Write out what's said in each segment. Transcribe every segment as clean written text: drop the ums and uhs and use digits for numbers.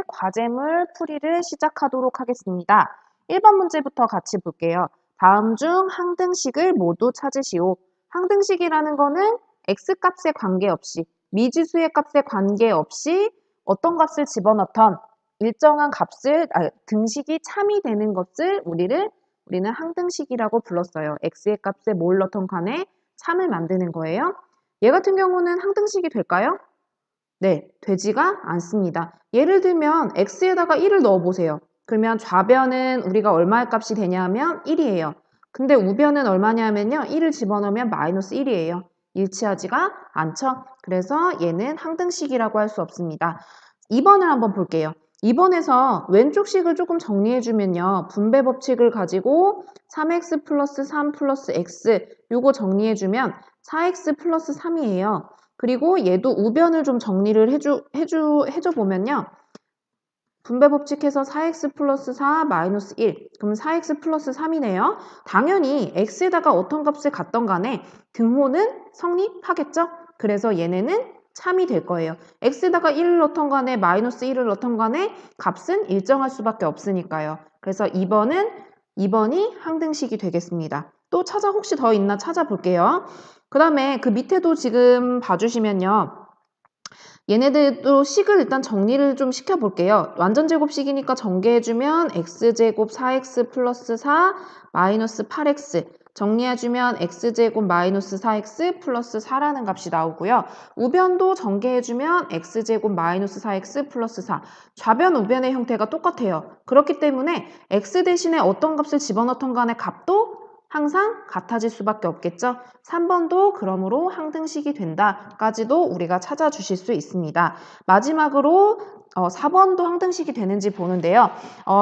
과제물 풀이를 시작하도록 하겠습니다. 1번 문제부터 같이 볼게요. 다음 중 항등식을 모두 찾으시오. 항등식이라는 거는 x값에 관계없이 미지수의 값에 관계없이 어떤 값을 집어넣던 일정한 값을 등식이 참이 되는 것을 우리는 항등식이라고 불렀어요. x의 값에 뭘 넣던 간에 참을 만드는 거예요. 얘 같은 경우는 항등식이 될까요? 네, 되지가 않습니다. 예를 들면 x에다가 1을 넣어보세요. 그러면 좌변은 우리가 얼마의 값이 되냐면 1이에요. 근데 우변은 얼마냐면요. 1을 집어넣으면 마이너스 1이에요. 일치하지가 않죠. 그래서 얘는 항등식이라고 할 수 없습니다. 2번을 한번 볼게요. 2번에서 왼쪽 식을 조금 정리해주면요. 분배 법칙을 가지고 3x 플러스 3 플러스 x 요거 정리해주면 4x 플러스 3이에요. 그리고 얘도 우변을 좀 정리를 해줘 보면요. 분배 법칙해서 4x 플러스 4 마이너스 1. 그럼 4x 플러스 3이네요. 당연히 x에다가 어떤 값을 갖던 간에 등호는 성립하겠죠? 그래서 얘네는 참이 될 거예요. x에다가 1을 넣던 간에 마이너스 1을 넣던 간에 값은 일정할 수밖에 없으니까요. 그래서 2번이 항등식이 되겠습니다. 또 혹시 더 있나 찾아볼게요. 그 다음에 그 밑에도 지금 봐주시면요. 얘네들도 식을 일단 정리를 좀 시켜볼게요. 완전제곱식이니까 전개해주면 x제곱 4x 플러스 4 마이너스 8x 정리해주면 x제곱 마이너스 4x 플러스 4라는 값이 나오고요. 우변도 전개해주면 x제곱 마이너스 4x 플러스 4 좌변 우변의 형태가 똑같아요. 그렇기 때문에 x 대신에 어떤 값을 집어넣던 간의 값도 항상 같아질 수밖에 없겠죠. 3번도 그러므로 항등식이 된다까지도 우리가 찾아주실 수 있습니다. 마지막으로 4번도 항등식이 되는지 보는데요.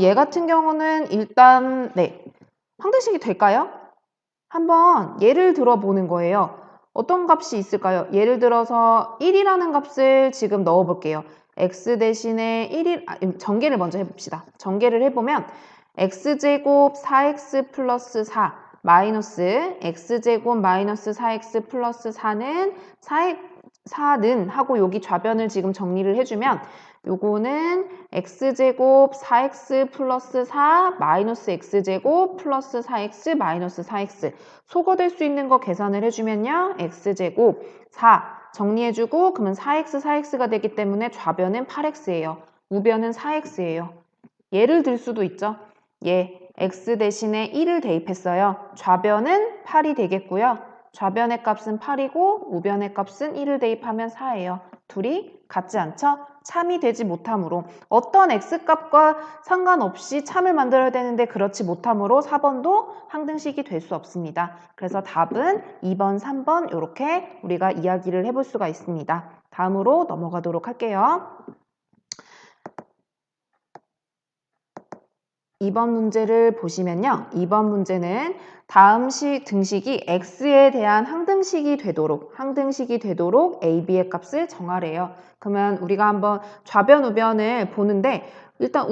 얘 같은 경우는 일단 항등식이 될까요? 한번 예를 들어보는 거예요. 어떤 값이 있을까요? 예를 들어서 1이라는 값을 지금 넣어볼게요. x 대신에 1이 전개를 먼저 해봅시다. 전개를 해보면 x제곱 4x 플러스 4 마이너스 x제곱 마이너스 4x 플러스 4는 하고 여기 좌변을 지금 정리를 해주면 요거는 x제곱 4x 플러스 4 마이너스 x제곱 플러스 4x 마이너스 4x 소거될 수 있는 거 계산을 해주면요. x제곱 4 정리해주고 그러면 4x가 되기 때문에 좌변은 8x예요. 우변은 4x예요. 예를 들 수도 있죠. x 대신에 1을 대입했어요. 좌변은 8이 되겠고요. 좌변의 값은 8이고 우변의 값은 1을 대입하면 4예요. 둘이 같지 않죠? 참이 되지 못하므로 어떤 x값과 상관없이 참을 만들어야 되는데 그렇지 못하므로 4번도 항등식이 될 수 없습니다. 그래서 답은 2번, 3번 이렇게 우리가 이야기를 해볼 수가 있습니다. 다음으로 넘어가도록 할게요. 2번 문제를 보시면요. 2번 문제는 다음 등식이 x에 대한 항등식이 되도록 a, b의 값을 정하래요. 그러면 우리가 한번 좌변, 우변을 보는데 일단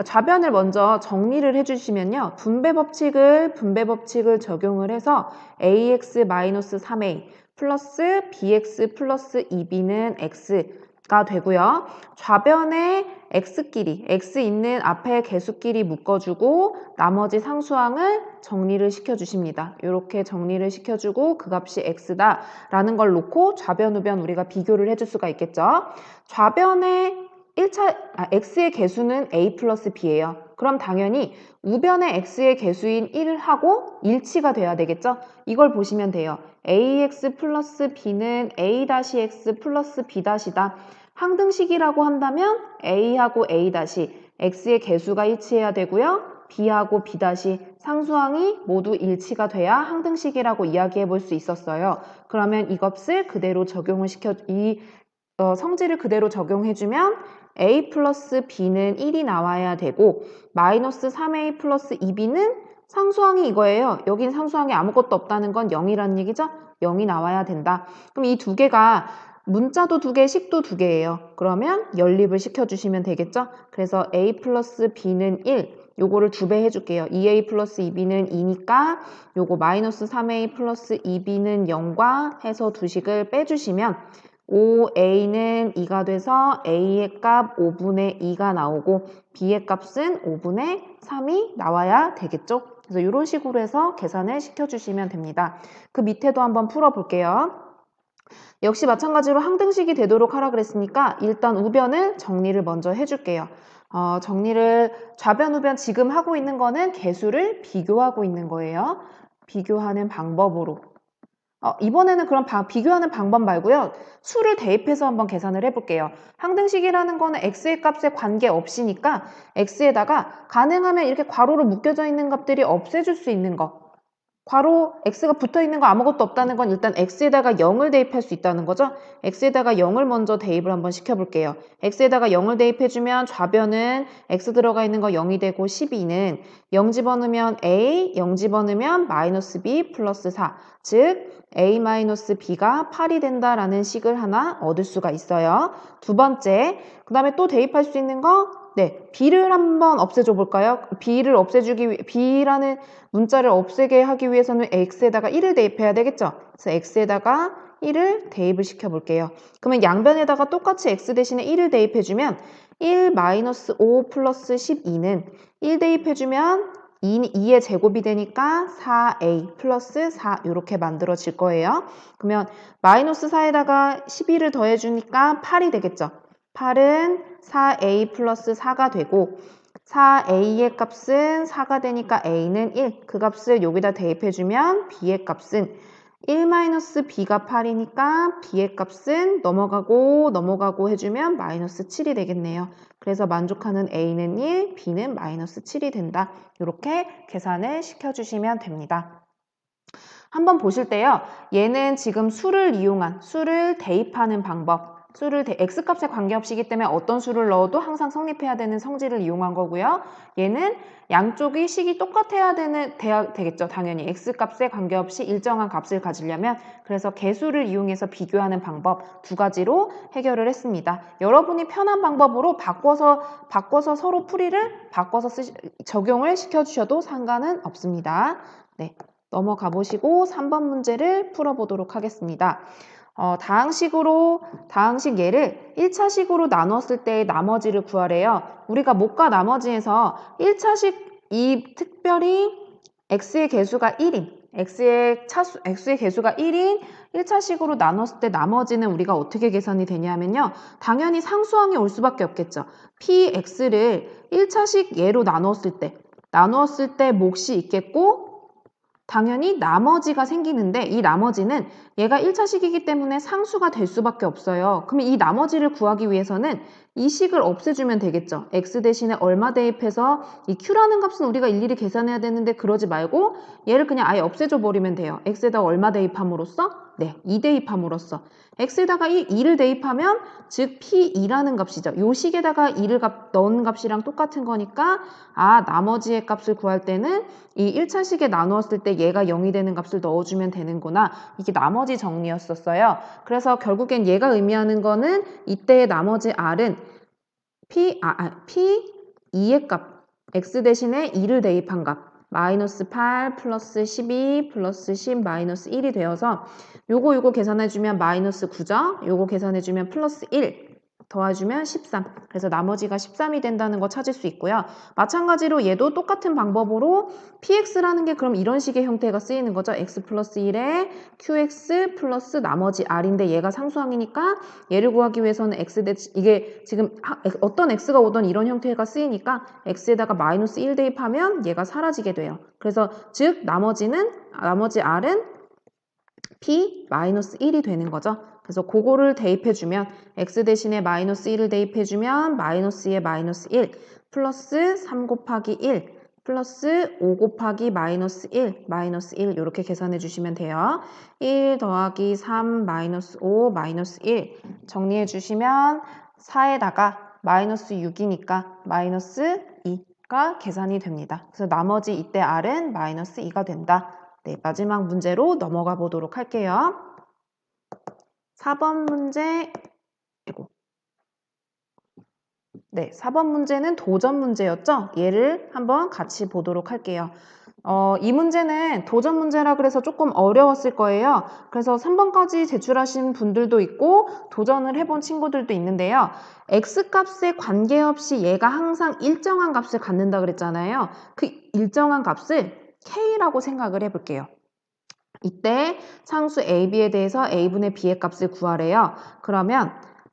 좌변을 먼저 정리를 해주시면요. 분배 법칙을 적용을 해서 ax-3a 플러스 bx 플러스 2b는 x가 되고요. 좌변에 x 있는 앞에 개수끼리 묶어주고 나머지 상수항을 정리를 시켜주십니다. 이렇게 정리를 시켜주고 그 값이 x다라는 걸 놓고 좌변, 우변 우리가 비교를 해줄 수가 있겠죠. 좌변에 x의 개수는 a 플러스 b예요. 그럼 당연히 우변의 x의 개수인 1을 하고 일치가 돼야 되겠죠. 이걸 보시면 돼요. ax 플러스 b는 a-x 플러스 b-다. 항등식이라고 한다면 a하고 a- x의 개수가 일치해야 되고요. b하고 b- 상수항이 모두 일치가 돼야 항등식이라고 이야기해 볼 수 있었어요. 그러면 이 값을 그대로 적용을 성질을 그대로 적용해주면 a 플러스 b는 1이 나와야 되고 마이너스 3a 플러스 2b는 상수항이 이거예요. 여긴 상수항이 아무것도 없다는 건 0이라는 얘기죠? 0이 나와야 된다. 그럼 이 두 개가 문자도 2개, 식도 2개예요. 그러면 연립을 시켜주시면 되겠죠? 그래서 a 플러스 b는 1, 요거를 2배 해줄게요. 2a 플러스 2b는 2니까 요거 마이너스 3a 플러스 2b는 0과 해서 두 식을 빼주시면 5a는 2가 돼서 a의 값 5분의 2가 나오고 b의 값은 5분의 3이 나와야 되겠죠? 그래서 이런 식으로 해서 계산을 시켜주시면 됩니다. 그 밑에도 한번 풀어볼게요. 역시 마찬가지로 항등식이 되도록 하라 그랬으니까 일단 우변을 정리를 먼저 해줄게요. 정리를 좌변, 우변 지금 하고 있는 거는 개수를 비교하고 있는 거예요. 비교하는 방법으로. 이번에는 그럼 비교하는 방법 말고요. 수를 대입해서 한번 계산을 해볼게요. 항등식이라는 거는 x의 값에 관계없이니까 x에다가 가능하면 이렇게 괄호로 묶여져 있는 값들이 없애줄 수 있는 거. 괄호 x가 붙어있는 거 아무것도 없다는 건 일단 x에다가 0을 대입할 수 있다는 거죠. x에다가 0을 먼저 대입을 한번 시켜볼게요. x에다가 0을 대입해주면 좌변은 x 들어가 있는 거 0이 되고 12는 0 집어넣으면 a, 0 집어넣으면 마이너스 b 플러스 4. 즉 a 마이너스 b가 8이 된다라는 식을 하나 얻을 수가 있어요. 두 번째, 그 다음에 또 대입할 수 있는 거 네, b를 한번 없애줘 볼까요? b를 없애주기 위해 b라는 문자를 없애게 하기 위해서는 x에다가 1을 대입해야 되겠죠? 그래서 x에다가 1을 대입을 시켜볼게요. 그러면 양변에다가 똑같이 x 대신에 1을 대입해주면 1 마이너스 5 플러스 12는 1 대입해주면 2의 제곱이 되니까 4a 플러스 4 이렇게 만들어질 거예요. 그러면 마이너스 4에다가 12를 더해주니까 8이 되겠죠? 8은 4a 플러스 4가 되고 4a의 값은 4가 되니까 a는 1. 그 값을 여기다 대입해주면 b의 값은 1-b가 8이니까 b의 값은 넘어가고 해주면 마이너스 7이 되겠네요. 그래서 만족하는 a는 1, b는 마이너스 7이 된다. 이렇게 계산을 시켜주시면 됩니다. 한번 보실 때요. 얘는 지금 수를 대입하는 방법. x값에 관계없이기 때문에 어떤 수를 넣어도 항상 성립해야 되는 성질을 이용한 거고요. 얘는 양쪽이 식이 똑같아야 되겠죠. 당연히 x값에 관계없이 일정한 값을 가지려면 그래서 개수를 이용해서 비교하는 방법 두 가지로 해결을 했습니다. 여러분이 편한 방법으로 바꿔서 서로 풀이를 적용을 시켜주셔도 상관은 없습니다. 네. 넘어가 보시고 3번 문제를 풀어보도록 하겠습니다. 다항식 얘를 1차식으로 나눴을 때의 나머지를 구하래요. 우리가 못과 나머지에서 1차식 특별히 x의 개수가 1인 x의 개수가 1인 1차식으로 나눴을 때 나머지는 우리가 어떻게 계산이 되냐면요. 당연히 상수항이 올 수밖에 없겠죠. px를 1차식 얘로 나눴을 때 몫이 있겠고 당연히 나머지가 생기는데 이 나머지는 얘가 1차식이기 때문에 상수가 될 수밖에 없어요. 그러면 이 나머지를 구하기 위해서는 이 식을 없애주면 되겠죠. x 대신에 얼마 대입해서 이 q라는 값은 우리가 일일이 계산해야 되는데 그러지 말고 얘를 그냥 아예 없애줘 버리면 돼요. x에다 얼마 대입함으로써? 네, 2 대입함으로써. x에다가 2를 대입하면 즉 p2라는 값이죠. 요 식에다가 2를 넣은 값이랑 똑같은 거니까 나머지의 값을 구할 때는 이 1차식에 나누었을 때 얘가 0이 되는 값을 넣어주면 되는구나. 이게 나머지 정리였었어요. 그래서 결국엔 얘가 의미하는 거는 이때의 나머지 r은 p2의 값, x 대신에 2를 대입한 값, 마이너스 8 플러스 12 플러스 10 마이너스 1이 되어서 요거 계산해주면 마이너스 9죠? 요거 계산해주면 플러스 1 더해주면 13. 그래서 나머지가 13이 된다는 거 찾을 수 있고요. 마찬가지로 얘도 똑같은 방법으로 px라는 게 그럼 이런 식의 형태가 쓰이는 거죠. x 플러스 1에 qx 플러스 나머지 r인데 얘가 상수항이니까 얘를 구하기 위해서는 이게 지금 어떤 x가 오던 이런 형태가 쓰이니까 x에다가 마이너스 1 대입하면 얘가 사라지게 돼요. 그래서 즉 나머지 r은 p 마이너스 1이 되는 거죠. 그래서 그거를 대입해주면 x 대신에 마이너스 1을 대입해주면 마이너스에 마이너스 1 플러스 3 곱하기 1 플러스 5 곱하기 마이너스 1 이렇게 계산해 주시면 돼요. 1 더하기 3 마이너스 5 마이너스 1 정리해 주시면 4에다가 마이너스 6이니까 마이너스 2가 계산이 됩니다. 그래서 나머지 이때 r은 마이너스 2가 된다. 네, 마지막 문제로 넘어가 보도록 할게요. 4번 문제, 네, 4번 문제는 도전 문제였죠? 얘를 한번 같이 보도록 할게요. 이 문제는 도전 문제라 그래서 조금 어려웠을 거예요. 그래서 3번까지 제출하신 분들도 있고 도전을 해본 친구들도 있는데요. x값에 관계없이 얘가 항상 일정한 값을 갖는다 그랬잖아요. 그 일정한 값을 k라고 생각을 해볼게요. 이때 상수 a, b에 대해서 a분의 b의 값을 구하래요. 그러면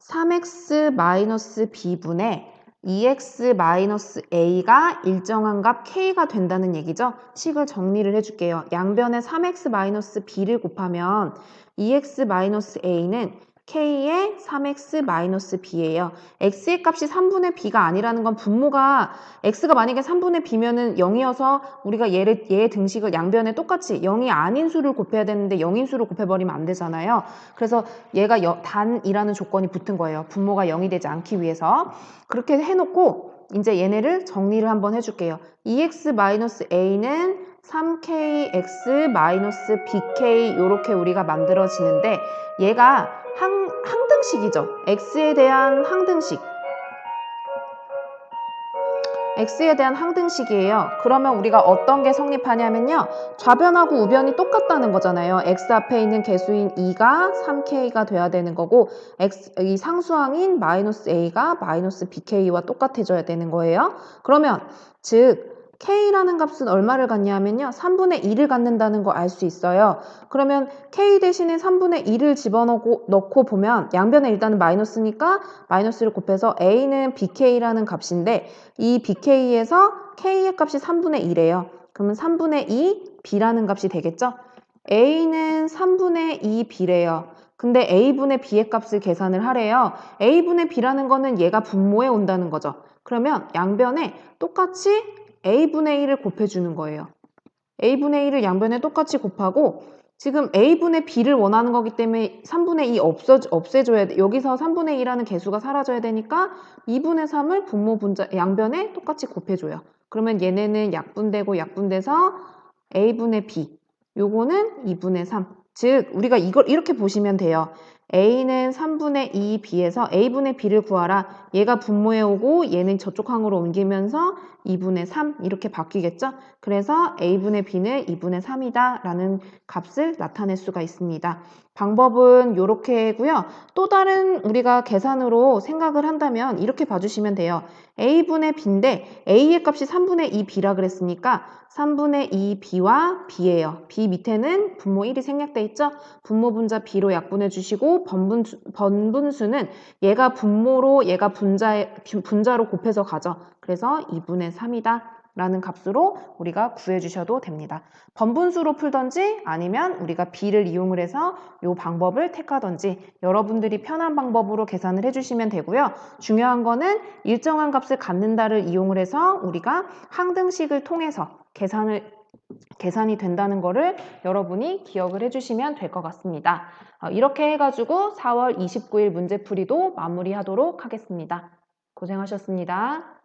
3x-b분의 2x-a가 일정한 값 k가 된다는 얘기죠. 식을 정리를 해줄게요. 양변에 3x-b를 곱하면 2x-a는 k의 3x-b예요. x의 값이 3분의 b가 아니라는 건 분모가 x가 만약에 3분의 b면은 0이어서 우리가 얘의 등식을 양변에 똑같이 0이 아닌 수를 곱해야 되는데 0인 수를 곱해버리면 안 되잖아요. 그래서 얘가 단이라는 조건이 붙은 거예요. 분모가 0이 되지 않기 위해서. 그렇게 해놓고 이제 얘네를 정리를 한번 해줄게요. 2x-a는 3kx-bk 이렇게 우리가 만들어지는데 얘가 항등식이죠. x에 대한 항등식. x에 대한 항등식이에요. 그러면 우리가 어떤 게 성립하냐면요. 좌변하고 우변이 똑같다는 거잖아요. x 앞에 있는 개수인 2가 3k가 돼야 되는 거고 이 상수항인 -a가 -bk와 똑같아져야 되는 거예요. 그러면 즉 k라는 값은 얼마를 갖냐면요. 3분의 2를 갖는다는 거 알 수 있어요. 그러면 k 대신에 3분의 2를 집어넣고 보면 양변에 일단은 마이너스니까 마이너스를 곱해서 a는 bk라는 값인데 이 bk에서 k의 값이 3분의 2래요. 그러면 3분의 2 b라는 값이 되겠죠? a는 3분의 2 b래요. 근데 a분의 b의 값을 계산을 하래요. a분의 b라는 거는 얘가 분모에 온다는 거죠. 그러면 양변에 똑같이 a분의 1을 곱해주는 거예요. a분의 1을 양변에 똑같이 곱하고 지금 a분의 b를 원하는 거기 때문에 3분의 2 없애줘야 돼. 여기서 3분의 2라는 개수가 사라져야 되니까 2분의 3을 분모 분자 양변에 똑같이 곱해줘요. 그러면 얘네는 약분되고 약분돼서 a분의 b 요거는 2분의 3. 즉 우리가 이걸 이렇게 보시면 돼요. a는 3분의 2 b에서 a분의 b를 구하라. 얘가 분모에 오고 얘는 저쪽 항으로 옮기면서 2분의 3 이렇게 바뀌겠죠? 그래서 a분의 b는 2분의 3이다 라는 값을 나타낼 수가 있습니다. 방법은 이렇게고요. 또 다른 우리가 계산으로 생각을 한다면 이렇게 봐주시면 돼요. a분의 b인데 a의 값이 3분의 2 b라 그랬으니까 3분의 2 b와 b예요. b 밑에는 분모 1이 생략돼 있죠? 분모 분자 b로 약분해 주시고 번분수는 얘가 분모로 얘가 분자로 곱해서 가죠. 그래서 2분의 3이다. 라는 값으로 우리가 구해주셔도 됩니다. 번분수로 풀던지 아니면 우리가 b를 이용을 해서 이 방법을 택하던지 여러분들이 편한 방법으로 계산을 해주시면 되고요. 중요한 거는 일정한 값을 갖는다를 이용을 해서 우리가 항등식을 통해서 계산이 된다는 거를 여러분이 기억을 해주시면 될 것 같습니다. 이렇게 해가지고 4월 29일 문제풀이도 마무리하도록 하겠습니다. 고생하셨습니다.